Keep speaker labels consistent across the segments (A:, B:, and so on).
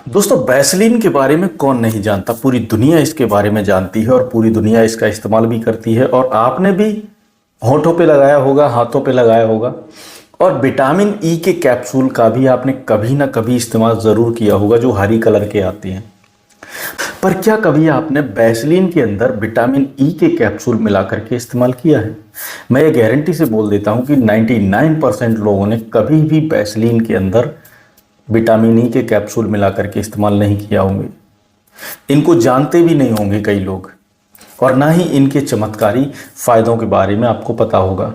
A: दोस्तों, वैसलीन के बारे में कौन नहीं जानता। पूरी दुनिया इसके बारे में जानती है और पूरी दुनिया इसका इस्तेमाल भी करती है। और आपने भी होठों पे लगाया होगा, हाथों पे लगाया होगा। और विटामिन ई के कैप्सूल का भी आपने कभी ना कभी इस्तेमाल ज़रूर किया होगा, जो हरी कलर के आते हैं। पर क्या कभी आपने वैसलीन के अंदर विटामिन ई के कैप्सूल मिला करके इस्तेमाल किया है? मैं ये गारंटी से बोल देता हूँ कि 99% लोगों ने कभी भी वैसलीन के अंदर विटामिन ई के कैप्सूल मिला करके इस्तेमाल नहीं किया होंगे। इनको जानते भी नहीं होंगे कई लोग, और ना ही इनके चमत्कारी फायदों के बारे में आपको पता होगा।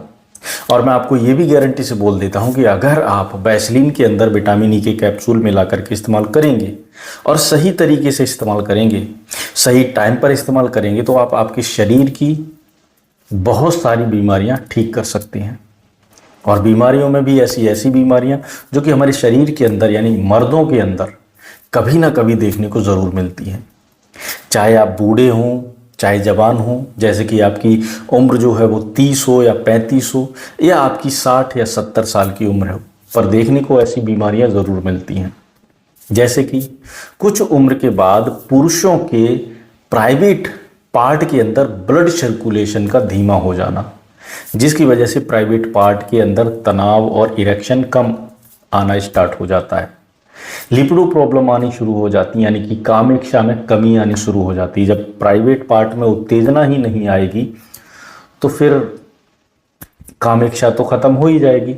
A: और मैं आपको ये भी गारंटी से बोल देता हूं कि अगर आप वैसलीन के अंदर विटामिन ई के कैप्सूल मिला करके इस्तेमाल करेंगे और सही तरीके से इस्तेमाल करेंगे, सही टाइम पर इस्तेमाल करेंगे, तो आप आपके शरीर की बहुत सारी बीमारियां ठीक कर सकते हैं। और बीमारियों में भी ऐसी ऐसी बीमारियां जो कि हमारे शरीर के अंदर यानी मर्दों के अंदर कभी ना कभी देखने को ज़रूर मिलती हैं। चाहे आप बूढ़े हों, चाहे जवान हों, जैसे कि आपकी उम्र जो है वो 30 हो या 35 हो, या आपकी 60 या 70 साल की उम्र हो, पर देखने को ऐसी बीमारियां ज़रूर मिलती हैं। जैसे कि कुछ उम्र के बाद पुरुषों के प्राइवेट पार्ट के अंदर ब्लड सर्कुलेशन का धीमा हो जाना, जिसकी वजह से प्राइवेट पार्ट के अंदर तनाव और इरेक्शन कम आना स्टार्ट हो जाता है। लिपिडो प्रॉब्लम आनी शुरू हो जाती है, यानी कि कामेक्षा में कमी आनी शुरू हो जाती है। जब प्राइवेट पार्ट में उत्तेजना ही नहीं आएगी तो फिर कामेक्षा तो खत्म हो ही जाएगी।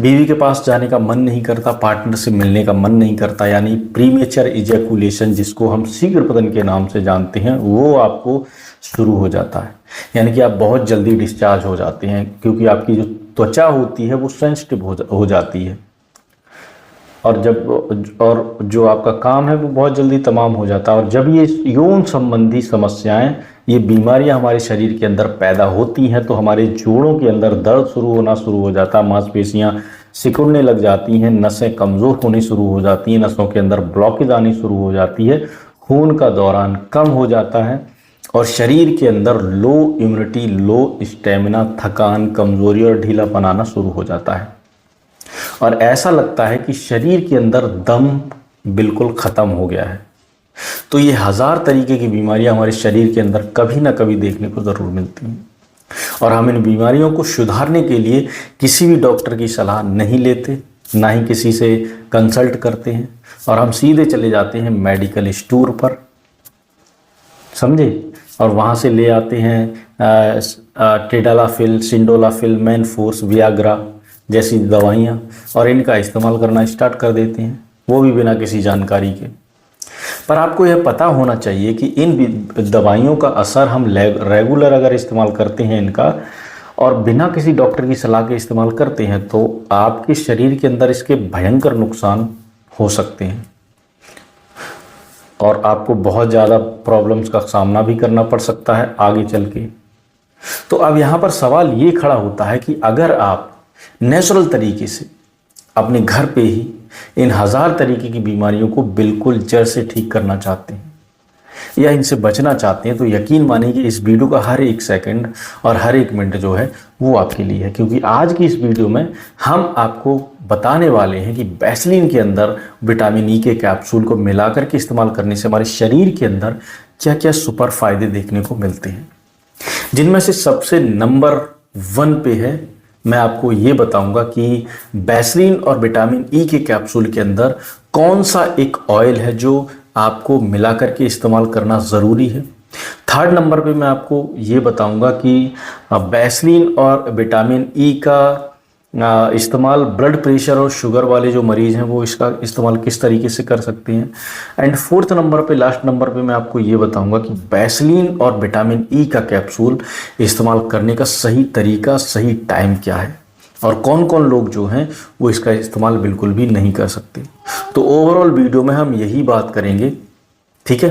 A: बीवी के पास जाने का मन नहीं करता, पार्टनर से मिलने का मन नहीं करता, यानी प्रीमेचर इजैकुलेशन, जिसको हम शीघ्र पतन के नाम से जानते हैं, वो आपको शुरू हो जाता है। यानी कि आप बहुत जल्दी डिस्चार्ज हो जाते हैं, क्योंकि आपकी जो त्वचा होती है वो सेंसिटिव हो जाती है। और जो आपका काम है वो बहुत जल्दी तमाम हो जाता है। और जब ये यौन संबंधी समस्याएं, ये बीमारियां हमारे शरीर के अंदर पैदा होती हैं, तो हमारे जोड़ों के अंदर दर्द शुरू हो जाता है, मांसपेशियां सिकुड़ने लग जाती हैं, नसें कमज़ोर होनी शुरू हो जाती हैं, नसों के अंदर ब्लॉकेज आनी शुरू हो जाती है, खून का दौरान कम हो जाता है, और शरीर के अंदर लो इम्यूनिटी, लो स्टेमिना, थकान, कमज़ोरी और ढीलापन आना शुरू हो जाता है। और ऐसा लगता है कि शरीर के अंदर दम बिल्कुल ख़त्म हो गया है। तो ये 1000 तरीके की बीमारियां हमारे शरीर के अंदर कभी ना कभी देखने को ज़रूर मिलती हैं। और हम इन बीमारियों को सुधारने के लिए किसी भी डॉक्टर की सलाह नहीं लेते, ना ही किसी से कंसल्ट करते हैं, और हम सीधे चले जाते हैं मेडिकल स्टोर पर, समझे, और वहाँ से ले आते हैं टेडालाफिल, सिंडोलाफिल, मैनफोर्स, वियाग्रा जैसी दवाइयाँ, और इनका इस्तेमाल करना स्टार्ट कर देते हैं, वो भी बिना किसी जानकारी के। पर आपको यह पता होना चाहिए कि इन दवाइयों का असर हम रेगुलर अगर इस्तेमाल करते हैं इनका, और बिना किसी डॉक्टर की सलाह के इस्तेमाल करते हैं, तो आपके शरीर के अंदर इसके भयंकर नुकसान हो सकते हैं, और आपको बहुत ज़्यादा प्रॉब्लम्स का सामना भी करना पड़ सकता है आगे चल के। तो अब यहाँ पर सवाल ये खड़ा होता है कि अगर आप नेचुरल तरीके से अपने घर पे ही इन 1000 तरीके की बीमारियों को बिल्कुल जड़ से ठीक करना चाहते हैं या इनसे बचना चाहते हैं, तो यकीन मानिए कि इस वीडियो का हर एक सेकंड और हर एक मिनट जो है वो आपके लिए है। क्योंकि आज की इस वीडियो में हम आपको बताने वाले हैं कि वैसलीन के अंदर विटामिन ई के कैप्सूल को मिलाकर के इस्तेमाल करने से हमारे शरीर के अंदर क्या क्या सुपर फायदे देखने को मिलते हैं, जिनमें से सबसे नंबर 1 पे है। मैं आपको ये बताऊंगा कि वैसलीन और विटामिन ई के कैप्सूल के अंदर कौन सा एक ऑयल है जो आपको मिला करके इस्तेमाल करना ज़रूरी है। 3rd नंबर पे मैं आपको ये बताऊंगा कि वैसलीन और विटामिन ई का इस्तेमाल ब्लड प्रेशर और शुगर वाले जो मरीज़ हैं वो इसका इस्तेमाल किस तरीके से कर सकते हैं। एंड 4th नंबर पे, लास्ट नंबर पे, मैं आपको ये बताऊंगा कि वैसलीन और विटामिन ई का कैप्सूल इस्तेमाल करने का सही तरीका, सही टाइम क्या है, और कौन कौन लोग जो हैं वो इसका इस्तेमाल बिल्कुल भी नहीं कर सकते। तो ओवरऑल वीडियो में हम यही बात करेंगे, ठीक है।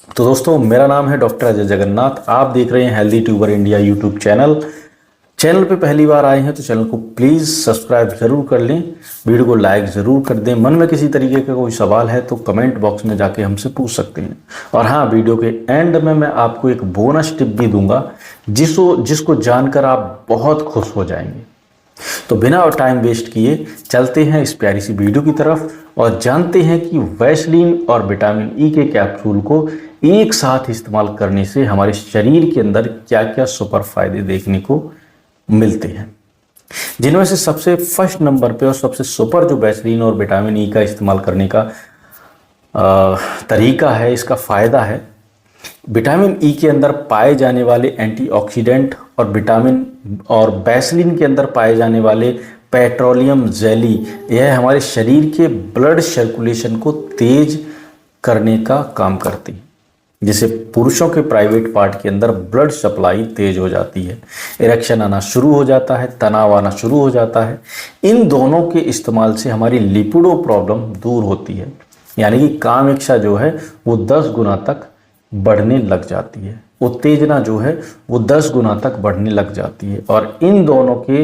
A: तो दोस्तों, मेरा नाम है डॉक्टर अजय जगन्नाथ, आप देख रहे हैं healthy tuber India YouTube channel पे पहली बार आए हैं तो चैनल को प्लीज़ सब्सक्राइब ज़रूर कर लें, वीडियो को लाइक ज़रूर कर दें। मन में किसी तरीके का कोई सवाल है तो कमेंट बॉक्स में जाके हमसे पूछ सकते हैं। और हाँ, वीडियो के एंड में मैं आपको एक बोनस टिप भी दूंगा जिसको जानकर आप बहुत खुश हो जाएंगे। तो बिना और टाइम वेस्ट किए चलते हैं इस प्यारी सी वीडियो की तरफ और जानते हैं कि वैसलीन और विटामिन ई के कैप्सूल को एक साथ इस्तेमाल करने से हमारे शरीर के अंदर क्या क्या सुपर फायदे देखने को मिलते हैं, जिनमें से सबसे फर्स्ट नंबर पे और सबसे सुपर जो वैसलीन और विटामिन ई का इस्तेमाल करने का तरीका है, इसका फ़ायदा है। विटामिन ई के अंदर पाए जाने वाले एंटीऑक्सीडेंट और विटामिन और वैसलीन के अंदर पाए जाने वाले पेट्रोलियम जेली, यह हमारे शरीर के ब्लड सर्कुलेशन को तेज करने का काम करती है, जिससे पुरुषों के प्राइवेट पार्ट के अंदर ब्लड सप्लाई तेज हो जाती है, इरेक्शन आना शुरू हो जाता है, तनाव आना शुरू हो जाता है। इन दोनों के इस्तेमाल से हमारी लिपिडो प्रॉब्लम दूर होती है, यानी कि काम इच्छा जो है वो 10 गुना तक बढ़ने लग जाती है, उत्तेजना जो है वो 10 गुना तक बढ़ने लग जाती है। और इन दोनों के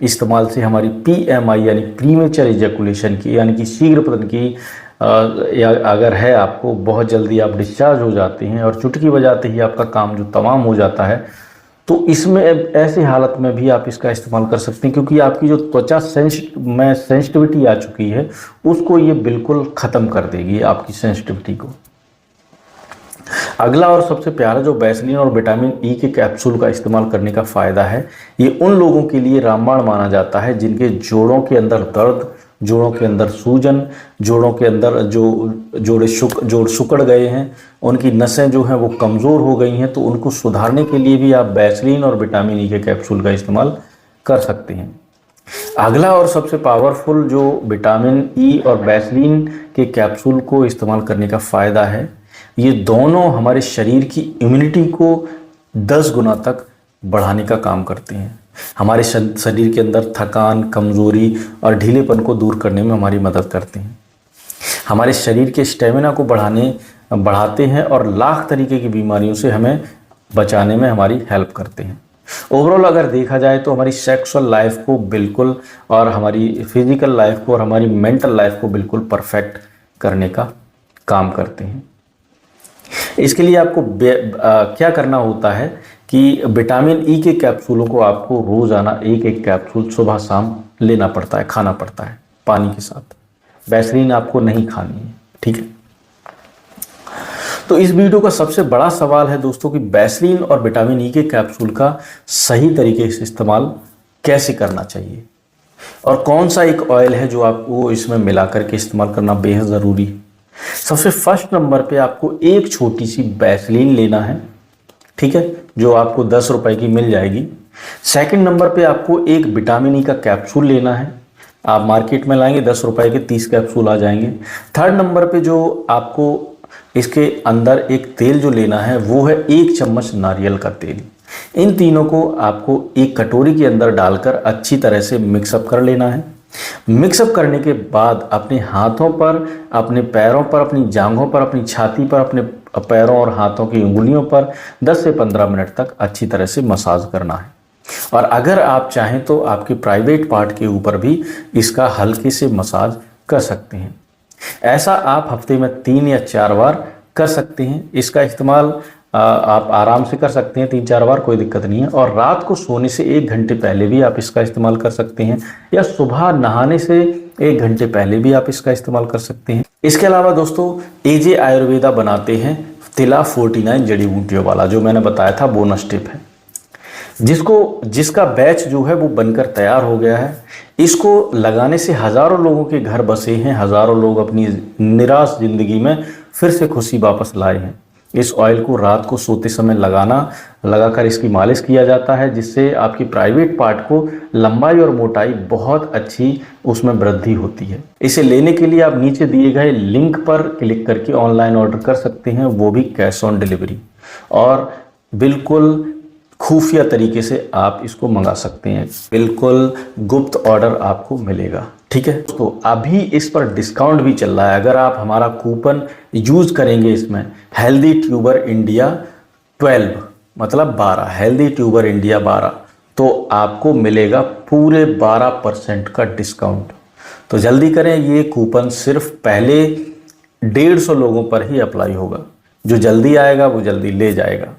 A: इस्तेमाल से हमारी PMI यानी प्रीमेचर इजैकुलेशन की, यानी कि शीघ्र पतन की या अगर है आपको, बहुत जल्दी आप डिस्चार्ज हो जाते हैं और चुटकी बजाते ही आपका काम जो तमाम हो जाता है, तो इसमें ऐसी हालत में भी आप इसका इस्तेमाल कर सकते हैं, क्योंकि आपकी जो त्वचा में सेंसिटिविटी आ चुकी है उसको ये बिल्कुल ख़त्म कर देगी, आपकी सेंसिटिविटी को। अगला और सबसे प्यारा जो वैसलीन और विटामिन ई के कैप्सूल का इस्तेमाल करने का फ़ायदा है, ये उन लोगों के लिए रामबाण माना जाता है जिनके जोड़ों के अंदर दर्द, जोड़ों के अंदर सूजन, जोड़ों के अंदर जोड़ सिकुड़ गए हैं, उनकी नसें जो हैं वो कमज़ोर हो गई हैं, तो उनको सुधारने के लिए भी आप वैसलीन और विटामिन ई के कैप्सूल का इस्तेमाल कर सकते हैं। अगला और सबसे पावरफुल जो विटामिन ई और वैसलीन के कैप्सूल को इस्तेमाल करने का फ़ायदा है, ये दोनों हमारे शरीर की इम्यूनिटी को 10 गुना तक बढ़ाने का काम करते हैं, हमारे शरीर के अंदर थकान, कमज़ोरी और ढीलेपन को दूर करने में हमारी मदद करते हैं, हमारे शरीर के स्टेमिना को बढ़ाते हैं और लाख तरीके की बीमारियों से हमें बचाने में हमारी हेल्प करते हैं। ओवरऑल अगर देखा जाए तो हमारी सेक्सुअल लाइफ को बिल्कुल, और हमारी फिजिकल लाइफ को और हमारी मेंटल लाइफ को बिल्कुल परफेक्ट करने का काम करते हैं। इसके लिए आपको क्या करना होता है कि विटामिन ई के कैप्सूलों को आपको रोज़ाना एक एक कैप्सूल सुबह शाम लेना पड़ता है, खाना पड़ता है पानी के साथ। वैसलीन आपको नहीं खानी है, ठीक है। तो इस वीडियो का सबसे बड़ा सवाल है दोस्तों कि वैसलीन और विटामिन ई के कैप्सूल का सही तरीके से इस्तेमाल कैसे करना चाहिए, और कौन सा एक ऑयल है जो आपको इसमें मिला करके इस्तेमाल करना बेहद ज़रूरी है। सबसे फर्स्ट नंबर पे आपको एक छोटी सी वैसलीन लेना है, ठीक है, जो आपको 10 रुपए की मिल जाएगी। सेकंड नंबर पे आपको एक विटामिन ई का कैप्सूल लेना है, आप मार्केट में लाएंगे 10 रुपए के 30 कैप्सूल आ जाएंगे। थर्ड नंबर पे जो आपको इसके अंदर एक तेल जो लेना है वो है 1 चम्मच नारियल का तेल। इन तीनों को आपको एक कटोरी के अंदर डालकर अच्छी तरह से मिक्सअप कर लेना है। मिक्सअप करने के बाद अपने हाथों पर, अपने पैरों पर, अपनी जांघों पर, अपनी छाती पर, अपने पैरों और हाथों की उंगलियों पर 10 से 15 मिनट तक अच्छी तरह से मसाज करना है। और अगर आप चाहें तो आपके प्राइवेट पार्ट के ऊपर भी इसका हल्के से मसाज कर सकते हैं। ऐसा आप हफ्ते में 3 या 4 बार कर सकते हैं। इसका इस्तेमाल आप आराम से कर सकते हैं 3-4 बार, कोई दिक्कत नहीं है। और रात को सोने से 1 घंटे पहले भी आप इसका इस्तेमाल कर सकते हैं, या सुबह नहाने से 1 घंटे पहले भी आप इसका इस्तेमाल कर सकते हैं। इसके अलावा दोस्तों AJ आयुर्वेदा बनाते हैं तिला 49 जड़ी बूटियों वाला, जो मैंने बताया था बोनस टिप है, जिसका बैच जो है वो बनकर तैयार हो गया है। इसको लगाने से हज़ारों लोगों के घर बसे हैं, हज़ारों लोग अपनी निराश ज़िंदगी में फिर से खुशी वापस लाए हैं। इस ऑयल को रात को सोते समय लगाकर इसकी मालिश किया जाता है, जिससे आपकी प्राइवेट पार्ट को लंबाई और मोटाई बहुत अच्छी उसमें वृद्धि होती है। इसे लेने के लिए आप नीचे दिए गए लिंक पर क्लिक करके ऑनलाइन ऑर्डर कर सकते हैं, वो भी कैश ऑन डिलीवरी, और बिल्कुल खुफिया तरीके से आप इसको मंगा सकते हैं, बिल्कुल गुप्त ऑर्डर आपको मिलेगा, ठीक है। तो अभी इस पर डिस्काउंट भी चल रहा है। अगर आप हमारा कूपन यूज करेंगे इसमें हेल्दी ट्यूबर इंडिया 12 मतलब 12 हेल्दी ट्यूबर इंडिया 12, तो आपको मिलेगा पूरे 12% का डिस्काउंट। तो जल्दी करें, ये कूपन सिर्फ पहले 150 लोगों पर ही अप्लाई होगा। जो जल्दी आएगा वो जल्दी ले जाएगा।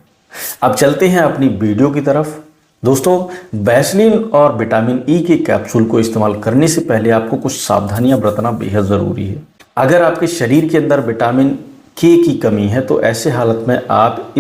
A: अब चलते हैं अपनी वीडियो की तरफ, दोस्तों, वैसलीन और विटामिन ई के कैप्सूल को इस्तेमाल करने से पहले आपको कुछ सावधानियां बरतना बेहद ज़रूरी है। अगर आपके शरीर के अंदर विटामिन के की कमी है तो ऐसे हालत में आप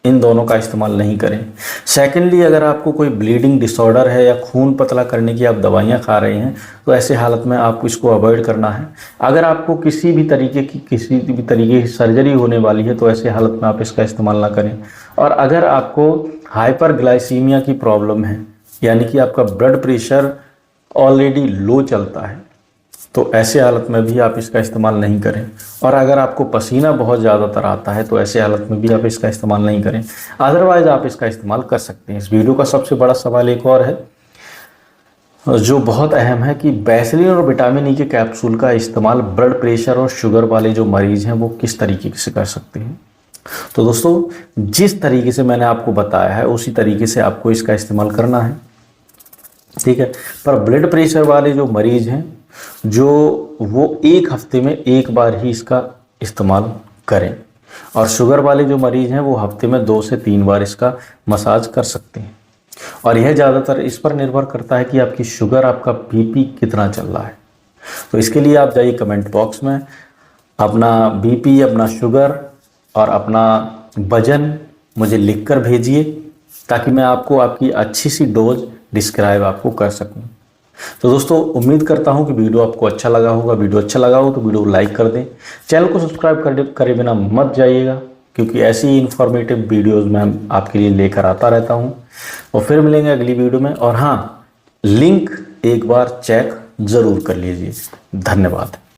A: इन दोनों का इस्तेमाल नहीं करें। सेकेंडली, अगर आपको कोई ब्लीडिंग डिसऑर्डर है या खून पतला करने की आप दवाइयाँ खा रहे हैं तो ऐसे हालत में आपको इसको अवॉइड करना है। अगर आपको किसी भी तरीके की सर्जरी होने वाली है तो ऐसे हालत में आप इसका इस्तेमाल ना करें। और अगर आपको हाइपरग्लाइसीमिया की प्रॉब्लम है, यानी कि आपका ब्लड प्रेशर ऑलरेडी लो चलता है, तो ऐसे हालत में भी आप इसका इस्तेमाल नहीं करें। और अगर आपको पसीना बहुत ज़्यादातर आता है तो ऐसे हालत में भी आप इसका इस्तेमाल नहीं करें। अदरवाइज़ आप इसका इस्तेमाल कर सकते हैं। इस वीडियो का सबसे बड़ा सवाल एक और है जो बहुत अहम है कि वैसलीन और विटामिन ई के कैप्सूल का इस्तेमाल ब्लड प्रेशर और शुगर वाले जो मरीज़ हैं वो किस तरीके से कर सकते हैं। तो दोस्तों, जिस तरीके से मैंने आपको बताया है उसी तरीके से आपको इसका इस्तेमाल करना है, ठीक है। पर ब्लड प्रेशर वाले जो मरीज़ हैं वो एक हफ्ते में एक बार ही इसका इस्तेमाल करें, और शुगर वाले जो मरीज़ हैं वो हफ्ते में 2 से 3 बार इसका मसाज कर सकते हैं। और यह ज़्यादातर इस पर निर्भर करता है कि आपकी शुगर, आपका बीपी कितना चल रहा है। तो इसके लिए आप जाइए कमेंट बॉक्स में अपना बीपी, अपना शुगर और अपना वजन मुझे लिखकर भेजिए, ताकि मैं आपको आपकी अच्छी सी डोज डिस्क्राइब आपको कर सकूं। तो दोस्तों, उम्मीद करता हूं कि वीडियो आपको अच्छा लगा होगा। वीडियो अच्छा लगा हो तो वीडियो को लाइक कर दें, चैनल को सब्सक्राइब करे बिना मत जाइएगा, क्योंकि ऐसी ही इन्फॉर्मेटिव वीडियोज़ मैं आपके लिए लेकर आता रहता हूं। और फिर मिलेंगे अगली वीडियो में। और हाँ, लिंक एक बार चेक ज़रूर कर लीजिए। धन्यवाद।